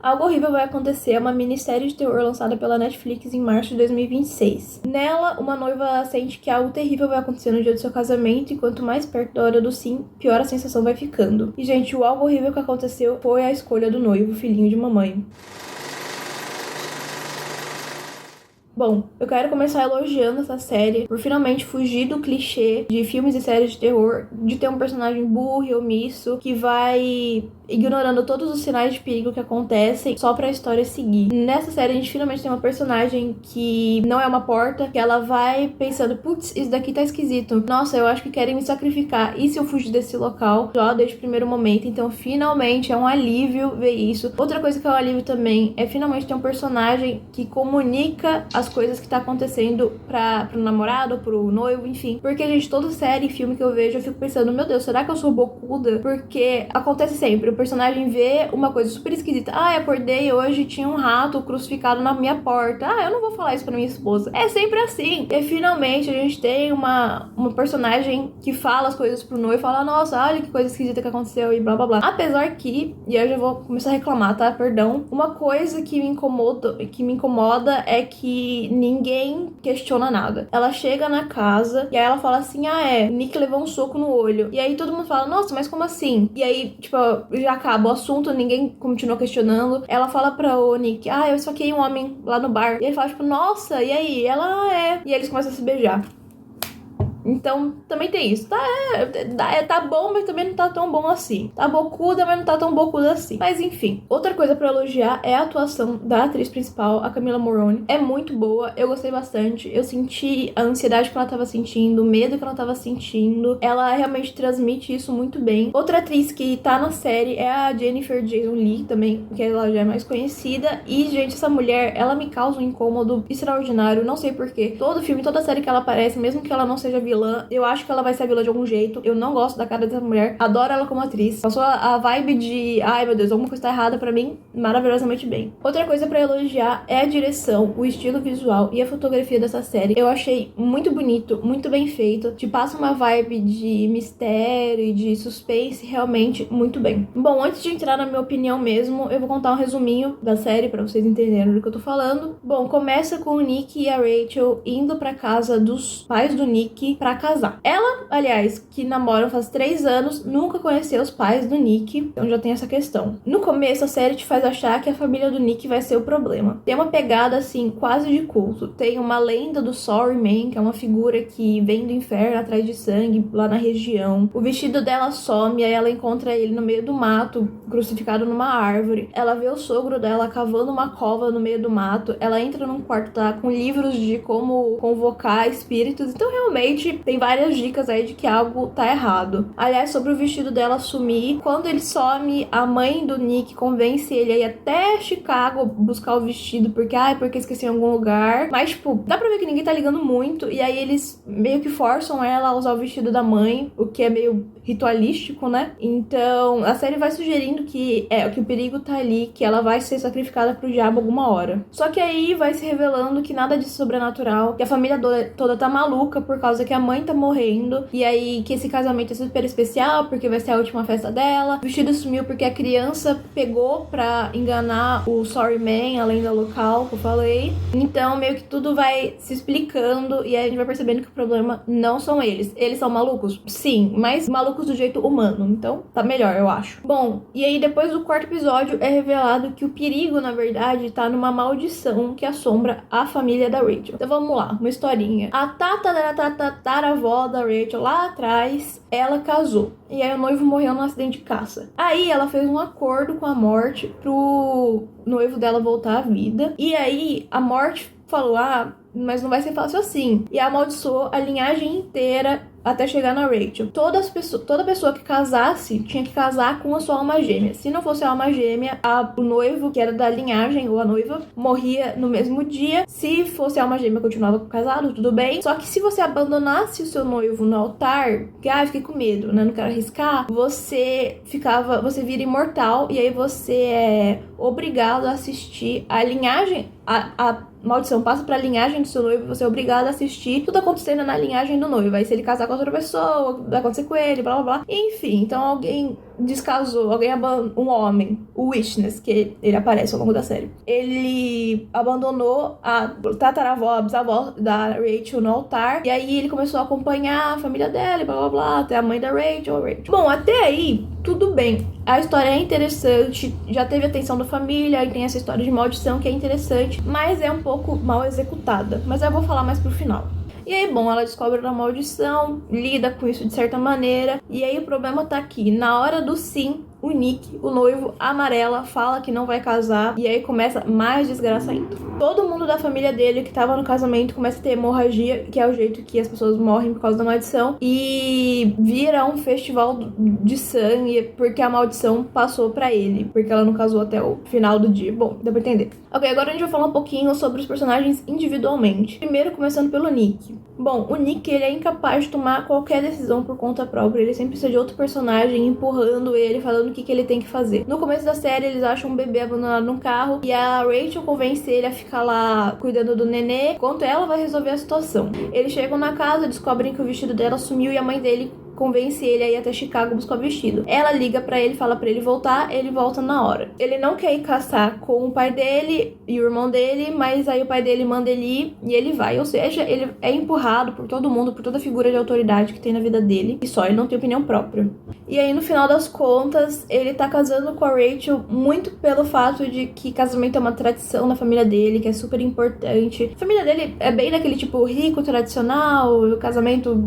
Algo Horrível Vai Acontecer é uma minissérie de terror lançada pela Netflix em março de 2026. Nela, uma noiva sente que algo terrível vai acontecer no dia do seu casamento e quanto mais perto da hora do sim, pior a sensação vai ficando. E, gente, o algo horrível que aconteceu foi a escolha do noivo, filhinho de mamãe. Bom, eu quero começar elogiando essa série por finalmente fugir do clichê de filmes e séries de terror de ter um personagem burro e omisso que vai ignorando todos os sinais de perigo que acontecem só pra história seguir. Nessa série a gente finalmente tem uma personagem que não é uma porta, que ela vai pensando, putz, isso daqui tá esquisito. Nossa, eu acho que querem me sacrificar. E se eu fugir desse local já desde o primeiro momento? Então finalmente é um alívio ver isso. Outra coisa que é um alívio também é finalmente ter um personagem que comunica as coisas que tá acontecendo pro namorado, pro noivo, enfim. Porque, gente, toda série e filme que eu vejo, eu fico pensando, meu Deus, será que eu sou bocuda? Porque acontece sempre, o personagem vê uma coisa super esquisita. Ah, eu acordei hoje e tinha um rato crucificado na minha porta. Ah, eu não vou falar isso pra minha esposa. É sempre assim. E finalmente a gente tem uma personagem que fala as coisas pro noivo e fala, nossa, olha que coisa esquisita que aconteceu e blá blá blá. Apesar que, e eu já vou começar a reclamar, tá? Perdão. Uma coisa que me incomoda é que ninguém questiona nada. Ela chega na casa e aí ela fala assim, Nick levou um soco no olho. E aí todo mundo fala, nossa, mas como assim? E aí, tipo, já acaba o assunto, ninguém continua questionando. Ela fala pra o Nick, eu esfaqueei um homem lá no bar. E ele fala, tipo, nossa, e aí? Ela é. E aí eles começam a se beijar. Então, também tem isso. Tá bom, mas também não tá tão bom assim. Tá bocuda, mas não tá tão bocuda assim. Mas enfim. Outra coisa pra elogiar é a atuação da atriz principal, a Camila Morrone. É muito boa, eu gostei bastante. Eu senti a ansiedade que ela tava sentindo, o medo que ela tava sentindo. Ela realmente transmite isso muito bem. Outra atriz que tá na série é a Jennifer Jason Leigh também, que ela já é mais conhecida. E, gente, essa mulher, ela me causa um incômodo extraordinário. Não sei porquê. Todo filme, toda série que ela aparece, mesmo que ela não seja vilã, eu acho que ela vai ser vilã de algum jeito. Eu não gosto da cara dessa mulher. Adoro ela como atriz. Passou a vibe de, ai meu Deus, alguma coisa tá errada pra mim, maravilhosamente bem. Outra coisa pra elogiar é a direção, o estilo visual e a fotografia dessa série. Eu achei muito bonito, muito bem feito. Te passa uma vibe de mistério e de suspense realmente muito bem. Bom, antes de entrar na minha opinião mesmo, eu vou contar um resuminho da série pra vocês entenderem do que eu tô falando. Bom, começa com o Nick e a Rachel indo pra casa dos pais do Nick pra casar. Ela, aliás, que namoram faz 3 anos, nunca conheceu os pais do Nick, então já tem essa questão. No começo, a série te faz achar que a família do Nick vai ser o problema. Tem uma pegada, assim, quase de culto. Tem uma lenda do Sorry Man, que é uma figura que vem do inferno atrás de sangue lá na região. O vestido dela some, aí ela encontra ele no meio do mato, crucificado numa árvore. Ela vê o sogro dela cavando uma cova no meio do mato. Ela entra num quarto, tá, com livros de como convocar espíritos. Então, realmente, tem várias dicas aí de que algo tá errado. Aliás, sobre o vestido dela sumir, quando ele some, a mãe do Nick convence ele a ir até Chicago buscar o vestido, porque esqueci em algum lugar. Mas, tipo, dá pra ver que ninguém tá ligando muito, e aí eles meio que forçam ela a usar o vestido da mãe, o que é meio ritualístico, né? Então, a série vai sugerindo que o perigo tá ali, que ela vai ser sacrificada pro diabo alguma hora. Só que aí vai se revelando que nada disso é sobrenatural, que a família toda tá maluca por causa que a mãe tá morrendo, e aí que esse casamento é super especial porque vai ser a última festa dela. O vestido sumiu porque a criança pegou pra enganar o Sorry Man, além da local que eu falei. Então meio que tudo vai se explicando e aí a gente vai percebendo que o problema não são eles. Eles são malucos? Sim, mas malucos do jeito humano, então tá melhor, eu acho. Bom, e aí depois do 4º episódio é revelado que o perigo, na verdade, tá numa maldição que assombra a família da Rachel. Então vamos lá, uma historinha. A tataravó da Rachel lá atrás, ela casou. E aí o noivo morreu num acidente de caça. Aí ela fez um acordo com a morte pro noivo dela voltar à vida. E aí a morte falou, mas não vai ser fácil assim. E amaldiçoou a linhagem inteira até chegar na Rachel. Toda pessoa que casasse tinha que casar com a sua alma gêmea. Se não fosse a alma gêmea, o noivo, que era da linhagem, ou a noiva, morria no mesmo dia. Se fosse a alma gêmea, continuava casado, tudo bem. Só que se você abandonasse o seu noivo no altar, que fiquei com medo, né? Não quero arriscar, você vira imortal e aí você é obrigado a assistir a linhagem, a maldição passa pra linhagem do seu noivo, você é obrigado a assistir tudo acontecendo na linhagem do noivo. Aí se ele casar com outra pessoa, vai acontecer com ele, blá blá blá. Enfim, então alguém descasou, um homem, o Witness, que ele aparece ao longo da série. Ele abandonou a tataravó, a bisavó da Rachel no altar, e aí ele começou a acompanhar a família dela e blá blá blá, até a mãe da Rachel. Bom, até aí, tudo bem. A história é interessante, já teve atenção da família, e tem essa história de maldição que é interessante, mas é um pouco mal executada. Mas eu vou falar mais pro final. E aí, bom, ela descobre a maldição, lida com isso de certa maneira. E aí o problema tá aqui, na hora do sim, o Nick, o noivo, amarela, fala que não vai casar. E aí começa mais desgraça ainda. Todo mundo da família dele que tava no casamento começa a ter hemorragia, que é o jeito que as pessoas morrem por causa da maldição. E vira um festival de sangue, porque a maldição passou pra ele. Porque ela não casou até o final do dia. Bom, dá pra entender. Ok, agora a gente vai falar um pouquinho sobre os personagens individualmente. Primeiro, começando pelo Nick. Bom, o Nick, ele é incapaz de tomar qualquer decisão por conta própria. Ele sempre precisa de outro personagem empurrando ele, falando o que ele tem que fazer. No começo da série, eles acham um bebê abandonado num carro e a Rachel convence ele a ficar lá cuidando do nenê, enquanto ela vai resolver a situação. Eles chegam na casa, descobrem que o vestido dela sumiu e a mãe dele convence ele a ir até Chicago buscar o vestido. Ela liga pra ele, fala pra ele voltar, ele volta na hora. Ele não quer ir caçar com o pai dele e o irmão dele, mas aí o pai dele manda ele ir e ele vai. Ou seja, ele é empurrado por todo mundo, por toda figura de autoridade que tem na vida dele, e só ele não tem opinião própria. E aí, no final das contas, ele tá casando com a Rachel muito pelo fato de que casamento é uma tradição na família dele, que é super importante. A família dele é bem daquele tipo rico, tradicional, o casamento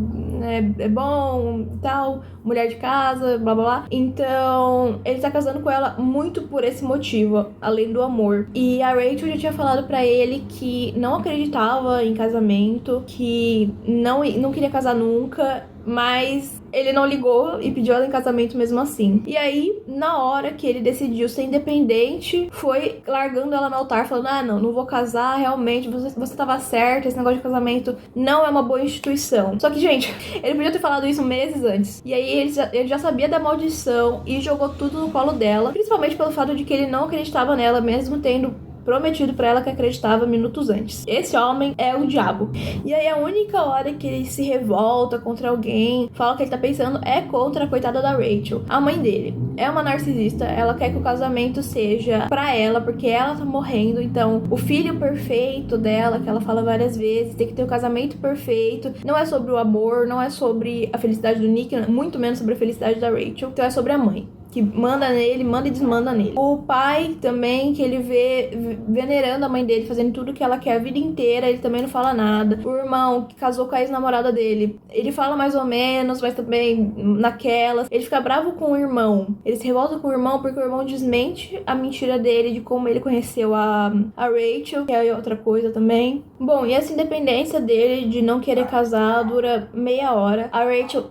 é bom e tal, mulher de casa, blá blá blá. Então, ele tá casando com ela muito por esse motivo, além do amor. E a Rachel já tinha falado pra ele que não acreditava em casamento, que não queria casar nunca, mas ele não ligou e pediu ela em casamento mesmo assim. E aí, na hora que ele decidiu ser independente, foi largando ela no altar, falando, não vou casar, realmente, você tava certa, esse negócio de casamento não é uma boa instituição. Só que, gente, ele podia ter falado isso meses antes. E aí, ele já sabia da maldição e jogou tudo no colo dela, principalmente pelo fato de que ele não acreditava nela, mesmo tendo prometido pra ela que acreditava minutos antes. Esse homem é o diabo. E aí a única hora que ele se revolta contra alguém, fala que ele tá pensando, é contra a coitada da Rachel. A mãe dele é uma narcisista, ela quer que o casamento seja pra ela, porque ela tá morrendo. Então, o filho perfeito dela, que ela fala várias vezes, tem que ter o casamento perfeito. Não é sobre o amor, não é sobre a felicidade do Nick, muito menos sobre a felicidade da Rachel. Então é sobre a mãe, que manda nele, manda e desmanda nele. O pai também, que ele vê venerando a mãe dele, fazendo tudo que ela quer a vida inteira, ele também não fala nada. O irmão, que casou com a ex-namorada dele, ele fala mais ou menos, mas também naquelas. Ele fica bravo com o irmão. Ele se revolta com o irmão porque o irmão desmente a mentira dele de como ele conheceu a Rachel, que é outra coisa também. Bom, e essa independência dele de não querer casar dura meia hora. A Rachel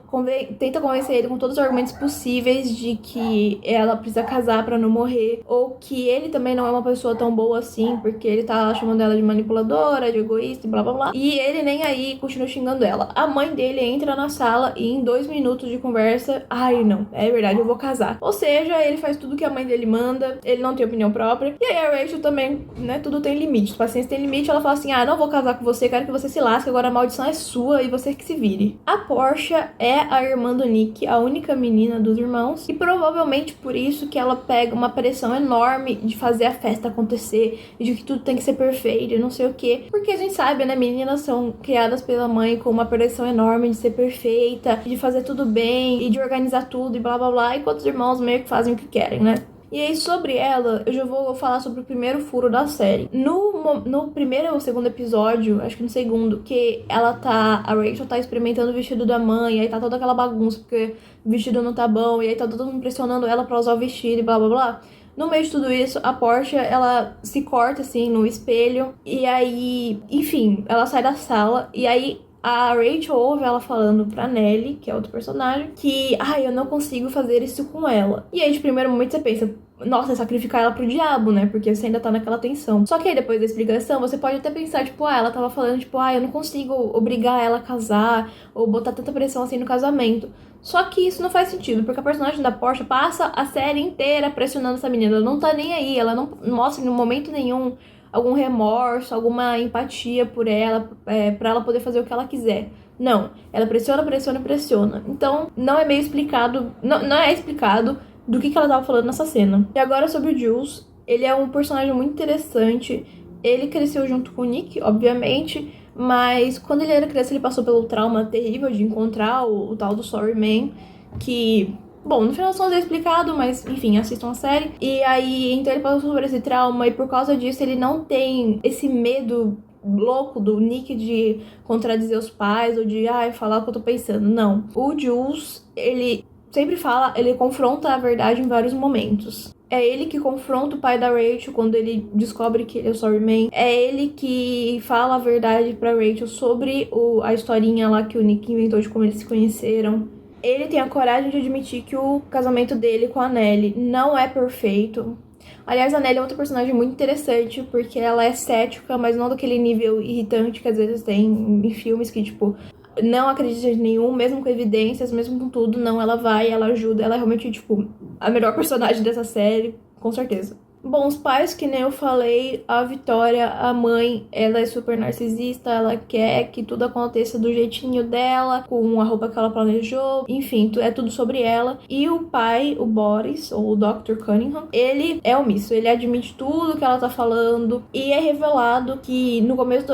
tenta convencer ele com todos os argumentos possíveis de que ela precisa casar pra não morrer, ou que ele também não é uma pessoa tão boa assim, porque ele tá chamando ela de manipuladora, de egoísta e blá blá blá. E ele nem aí continua xingando ela. A mãe dele entra na sala e em 2 minutos de conversa, não, é verdade, eu vou casar. Ou seja, ele faz tudo que a mãe dele manda, ele não tem opinião própria. E aí a Rachel também, né, tudo tem limite. Paciência tem limite, ela fala assim, não vou casar com você, quero que você se lasque, agora a maldição é sua e você que se vire. A Portia é a irmã do Nick, a única menina dos irmãos, e provavelmente por isso que ela pega uma pressão enorme de fazer a festa acontecer, de que tudo tem que ser perfeito e não sei o que. Porque a gente sabe, né, meninas são criadas pela mãe com uma pressão enorme de ser perfeita, de fazer tudo bem e de organizar tudo e blá blá blá, enquanto os irmãos meio que fazem o que querem, né? E aí, sobre ela, eu já vou falar sobre o primeiro furo da série. No primeiro ou segundo episódio, acho que no segundo, que a Rachel tá experimentando o vestido da mãe, e aí tá toda aquela bagunça, porque o vestido não tá bom, e aí tá todo mundo pressionando ela pra usar o vestido e blá blá blá. No meio de tudo isso, a Portia, ela se corta, assim, no espelho, e aí, enfim, ela sai da sala, e aí a Rachel ouve ela falando pra Nellie, que é outro personagem, que, eu não consigo fazer isso com ela. E aí, de primeiro momento, você pensa, nossa, é sacrificar ela pro diabo, né? Porque você ainda tá naquela tensão. Só que aí, depois da explicação, você pode até pensar, tipo, ela tava falando, tipo, eu não consigo obrigar ela a casar, ou botar tanta pressão assim no casamento. Só que isso não faz sentido, porque a personagem da Portia passa a série inteira pressionando essa menina. Ela não tá nem aí, ela não mostra em momento nenhum algum remorso, alguma empatia por ela, pra ela poder fazer o que ela quiser. Não, ela pressiona, pressiona, pressiona. Então, não é meio explicado, não é explicado do que ela tava falando nessa cena. E agora sobre o Jules, ele é um personagem muito interessante. Ele cresceu junto com o Nick, obviamente, mas quando ele era criança ele passou pelo trauma terrível de encontrar o tal do Sorry Man, que... Bom, no final só é explicado, mas enfim, assistam a série. E aí, então ele passou por esse trauma e por causa disso ele não tem esse medo louco do Nick de contradizer os pais ou de, falar o que eu tô pensando. Não. O Jules, ele sempre fala, ele confronta a verdade em vários momentos. É ele que confronta o pai da Rachel quando ele descobre que ele é o Sorry Man. É ele que fala a verdade pra Rachel sobre a historinha lá que o Nick inventou de como eles se conheceram. Ele tem a coragem de admitir que o casamento dele com a Nelly não é perfeito. Aliás, a Nelly é outra personagem muito interessante, porque ela é cética, mas não daquele nível irritante que às vezes tem em filmes que, tipo, não acredita em nenhum, mesmo com evidências, mesmo com tudo, não, ela vai, ela ajuda, ela é realmente, tipo, a melhor personagem dessa série, com certeza. Bom, os pais, que nem eu falei, a Vitória, a mãe, ela é super narcisista, ela quer que tudo aconteça do jeitinho dela, com a roupa que ela planejou, enfim, é tudo sobre ela. E o pai, o Boris, ou o Dr. Cunningham, ele é omisso, ele admite tudo que ela tá falando, e é revelado que no começo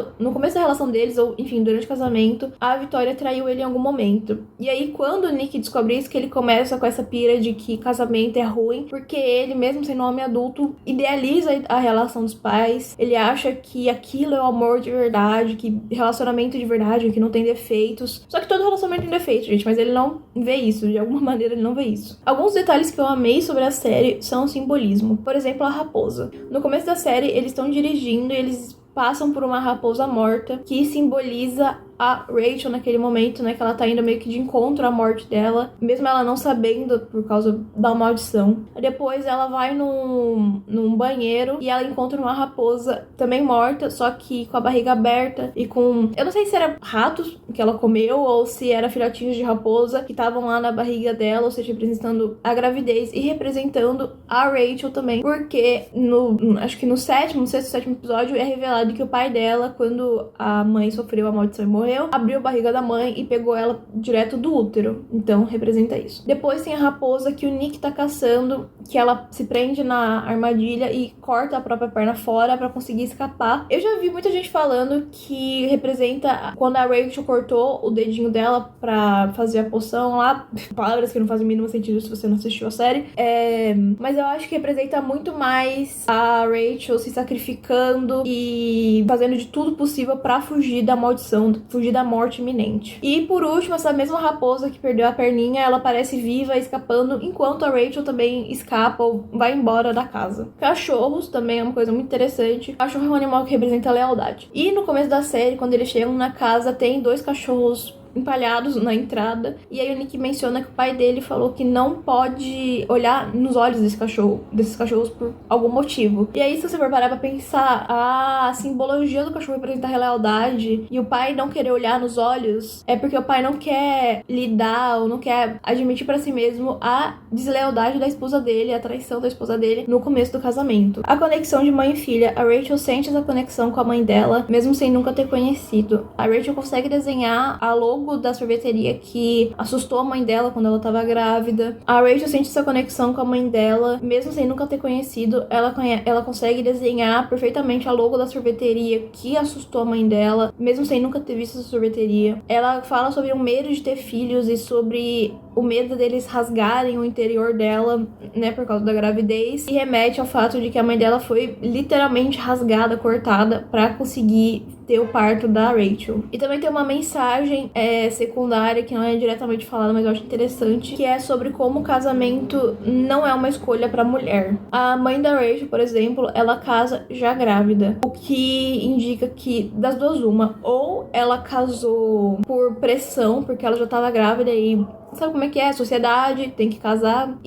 da relação deles, ou enfim, durante o casamento, a Vitória traiu ele em algum momento. E aí, quando o Nick descobre isso, que ele começa com essa pira de que casamento é ruim, porque ele, mesmo sendo um homem adulto, idealiza a relação dos pais, ele acha que aquilo é o amor de verdade, que relacionamento de verdade, que não tem defeitos. Só que todo relacionamento tem defeitos, gente, mas ele não vê isso, de alguma maneira ele não vê isso. Alguns detalhes que eu amei sobre a série são o simbolismo. Por exemplo, a raposa. No começo da série, eles estão dirigindo e eles passam por uma raposa morta, que simboliza a Rachel naquele momento, né, que ela tá indo meio que de encontro à morte dela, mesmo ela não sabendo por causa da maldição. Depois ela vai num banheiro e ela encontra uma raposa também morta, só que com a barriga aberta e com... Eu não sei se era ratos que ela comeu ou se era filhotinhos de raposa que estavam lá na barriga dela, ou seja, representando a gravidez e representando a Rachel também, porque acho que no sexto, sétimo episódio é revelado que o pai dela, quando a mãe sofreu a maldição e morreu, abriu a barriga da mãe e pegou ela direto do útero. Então, representa isso. Depois tem a raposa que o Nick tá caçando, que ela se prende na armadilha e corta a própria perna fora pra conseguir escapar. Eu já vi muita gente falando que representa quando a Rachel cortou o dedinho dela pra fazer a poção lá. Palavras que não fazem o mínimo sentido se você não assistiu a série. Mas eu acho que representa muito mais a Rachel se sacrificando e fazendo de tudo possível pra fugir da maldição, fugir da morte iminente. E por último, essa mesma raposa que perdeu a perninha, ela parece viva, escapando, enquanto a Rachel também escapa ou vai embora da casa. Cachorros também é uma coisa muito interessante. Cachorro é um animal que representa a lealdade. E no começo da série, quando eles chegam na casa, tem 2 cachorros empalhados na entrada, e aí o Nick menciona que o pai dele falou que não pode olhar nos olhos desses cachorros por algum motivo. E aí, se você for parar pra pensar, a simbologia do cachorro representa a lealdade, e o pai não querer olhar nos olhos é porque o pai não quer lidar ou não quer admitir pra si mesmo a deslealdade da esposa dele, a traição da esposa dele no começo do casamento. A conexão de mãe e filha. A Rachel sente essa conexão com a mãe dela, mesmo sem nunca ter conhecido. A Rachel consegue desenhar a logo da sorveteria que assustou a mãe dela quando ela tava grávida. A Rachel sente essa conexão com a mãe dela, mesmo sem nunca ter conhecido. Ela consegue desenhar perfeitamente a logo da sorveteria que assustou a mãe dela, mesmo sem nunca ter visto essa sorveteria. Ela fala sobre o medo de ter filhos e sobre o medo deles rasgarem o interior dela, né, por causa da gravidez, e remete ao fato de que a mãe dela foi literalmente rasgada, cortada, pra conseguir ter o parto da Rachel. E também tem uma mensagem secundária que não é diretamente falada, mas eu acho interessante, que é sobre como o casamento não é uma escolha pra mulher. A mãe da Rachel, por exemplo, ela casa já grávida, o que indica que das duas uma, ou ela casou por pressão, porque ela já tava grávida e sabe como é que é? Sociedade, tem que casar.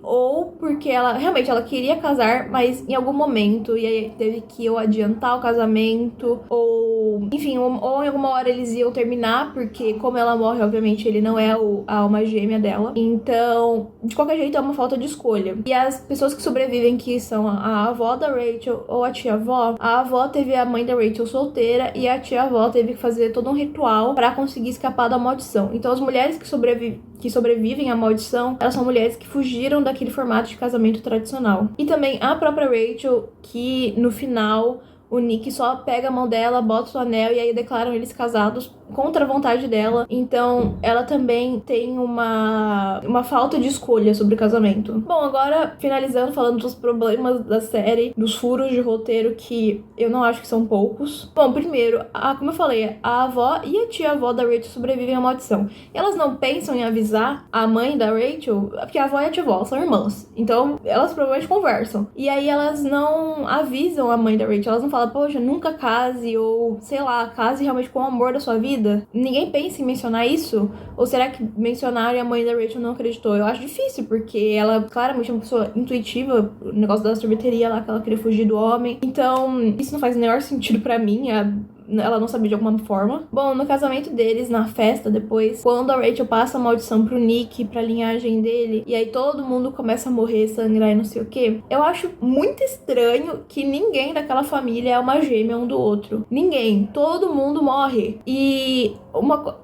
Ou porque ela realmente ela queria casar, mas em algum momento, e aí teve que ou adiantar o casamento, ou enfim, ou em alguma hora eles iam terminar, porque como ela morre, obviamente, ele não é a alma gêmea dela. Então, de qualquer jeito, é uma falta de escolha. E as pessoas que sobrevivem, que são a avó da Rachel ou a tia-avó, a avó teve a mãe da Rachel solteira e a tia-avó teve que fazer todo um ritual pra conseguir escapar da maldição. Então, as mulheres que sobrevivem à maldição, elas são mulheres que fugiram daquele formato de casamento tradicional. E também a própria Rachel, que no final o Nick só pega a mão dela, bota o anel e aí declaram eles casados contra a vontade dela. Então, ela também tem uma falta de escolha sobre o casamento. Bom, agora, finalizando, falando dos problemas da série, dos furos de roteiro, que eu não acho que são poucos. Bom, primeiro, como eu falei, a avó e a tia-avó da Rachel sobrevivem à maldição. Elas não pensam em avisar a mãe da Rachel, porque a avó e a tia-avó são irmãs. Então, elas provavelmente conversam. E aí, elas não avisam a mãe da Rachel. Elas não falam, poxa, nunca case, ou, sei lá, case realmente com o amor da sua vida. Ninguém pensa em mencionar isso? Ou será que mencionaram e a mãe da Rachel não acreditou? Eu acho difícil, porque ela claramente é uma pessoa intuitiva, o negócio da sorveteria lá, que ela queria fugir do homem. Então, isso não faz o menor sentido pra mim, ela não sabia de alguma forma. Bom, no casamento deles, na festa depois, quando a Rachel passa a maldição pro Nick, pra linhagem dele, e aí todo mundo começa a morrer, sangrar e não sei o que, eu acho muito estranho que ninguém daquela família é uma gêmea um do outro. Ninguém. Todo mundo morre. E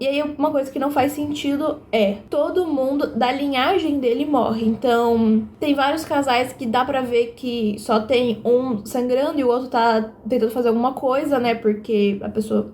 aí uma coisa que não faz sentido é, todo mundo da linhagem dele morre. Então, tem vários casais que dá pra ver que só tem um sangrando e o outro tá tentando fazer alguma coisa, né? Porque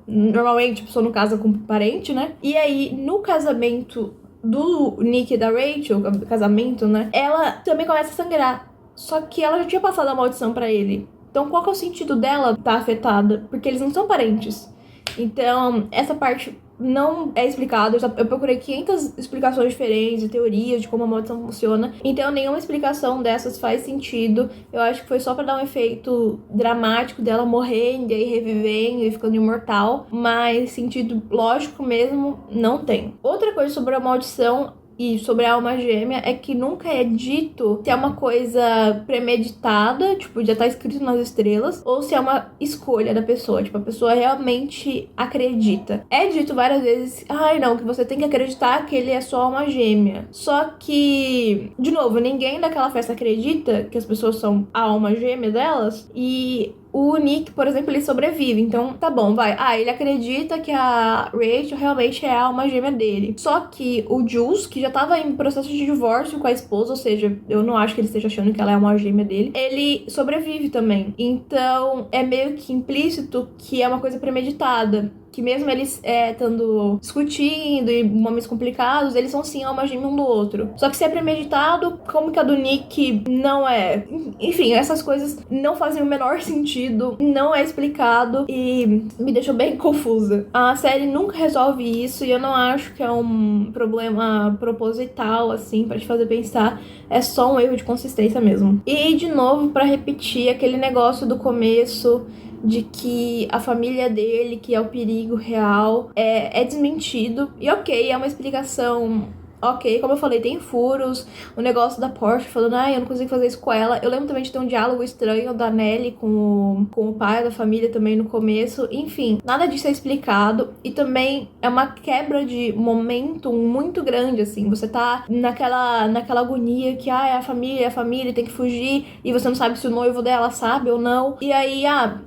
normalmente a pessoa não casa com parente, né? E aí, no casamento do Nick e da Rachel, casamento, né? Ela também começa a sangrar. Só que ela já tinha passado a maldição pra ele. Então, qual que é o sentido dela tá afetada? Porque eles não são parentes. Então, essa parte não é explicado. Eu procurei 500 explicações diferentes e teorias de como a maldição funciona. Então, nenhuma explicação dessas faz sentido. Eu acho que foi só pra dar um efeito dramático dela morrendo e aí revivendo e ficando imortal. Mas sentido lógico mesmo não tem. Outra coisa sobre a maldição e sobre a alma gêmea é que nunca é dito se é uma coisa premeditada, tipo, já tá escrito nas estrelas, ou se é uma escolha da pessoa, tipo, a pessoa realmente acredita. É dito várias vezes, não, que você tem que acreditar que ele é só alma gêmea. Só que, de novo, ninguém daquela festa acredita que as pessoas são a alma gêmea delas, e o Nick, por exemplo, ele sobrevive. Então, tá bom, vai. Ele acredita que a Rachel realmente é a alma gêmea dele. Só que o Jules, que já tava em processo de divórcio com a esposa, ou seja, eu não acho que ele esteja achando que ela é a alma gêmea dele, ele sobrevive também. Então, é meio que implícito que é uma coisa premeditada. Que mesmo eles estando discutindo e momentos complicados, eles são sim alma gêmea um do outro. Só que se é premeditado, como que a do Nick não é? Enfim, essas coisas não fazem o menor sentido, não é explicado e me deixou bem confusa. A série nunca resolve isso e eu não acho que é um problema proposital, assim, pra te fazer pensar. É só um erro de consistência mesmo. E, de novo, pra repetir aquele negócio do começo de que a família dele, que é o perigo real, é desmentido. E ok, é uma explicação. Ok, como eu falei, tem furos. O negócio da Porsche falando, eu não consigo fazer isso com ela. Eu lembro também de ter um diálogo estranho da Nelly com o pai da família também no começo. Enfim, nada disso é explicado. E também é uma quebra de momentum muito grande, assim. Você tá naquela agonia que, é a família, tem que fugir. E você não sabe se o noivo dela sabe ou não. E aí,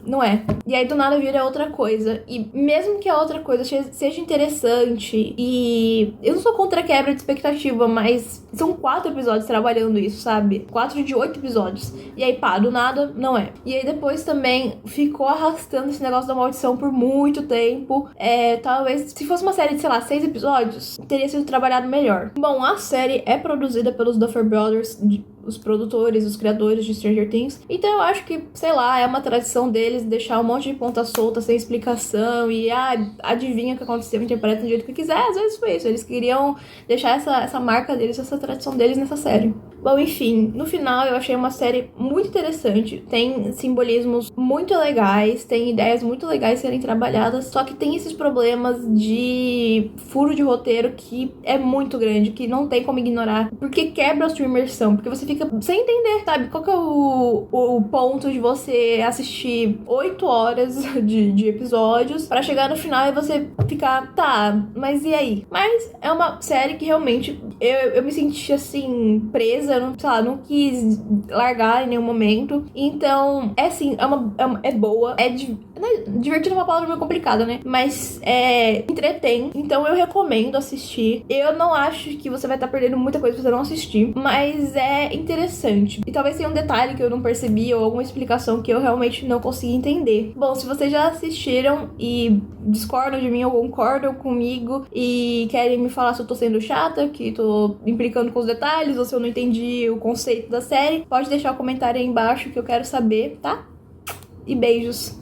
não é. E aí, do nada, vira outra coisa. E mesmo que a outra coisa seja interessante, e eu não sou contra a quebra de expectativa, mas são 4 episódios trabalhando isso, sabe? 4 de 8 episódios. E aí, do nada, não é. E aí, depois também ficou arrastando esse negócio da maldição por muito tempo. Talvez, se fosse uma série de, sei lá, 6 episódios, teria sido trabalhado melhor. Bom, a série é produzida pelos Duffer Brothers, os produtores, os criadores de Stranger Things. Então eu acho que, sei lá, é uma tradição deles deixar um monte de ponta solta sem explicação e adivinha o que aconteceu, interpreta do jeito que quiser. Às vezes foi isso, eles queriam deixar essa marca deles, essa tradição deles nessa série. Bom, enfim, no final eu achei uma série muito interessante, tem simbolismos muito legais, tem ideias muito legais serem trabalhadas, só que tem esses problemas de furo de roteiro que é muito grande, que não tem como ignorar, porque quebra a sua imersão, porque você fica sem entender, sabe? Qual que é o ponto de você assistir 8 horas de episódios pra chegar no final e você ficar, tá, mas e aí? Mas é uma série que realmente eu me senti assim, presa, não, sei lá, não quis largar em nenhum momento. Então, é assim, é boa, divertido é uma palavra meio complicada, né? Mas entretém. Então eu recomendo assistir. Eu não acho que você vai estar perdendo muita coisa se você não assistir, mas é interessante. E talvez tenha um detalhe que eu não percebi ou alguma explicação que eu realmente não consegui entender. Bom, se vocês já assistiram e discordam de mim ou concordam comigo e querem me falar se eu tô sendo chata, que tô implicando com os detalhes, ou se eu não entendi o conceito da série, pode deixar o comentário aí embaixo que eu quero saber, tá? E beijos!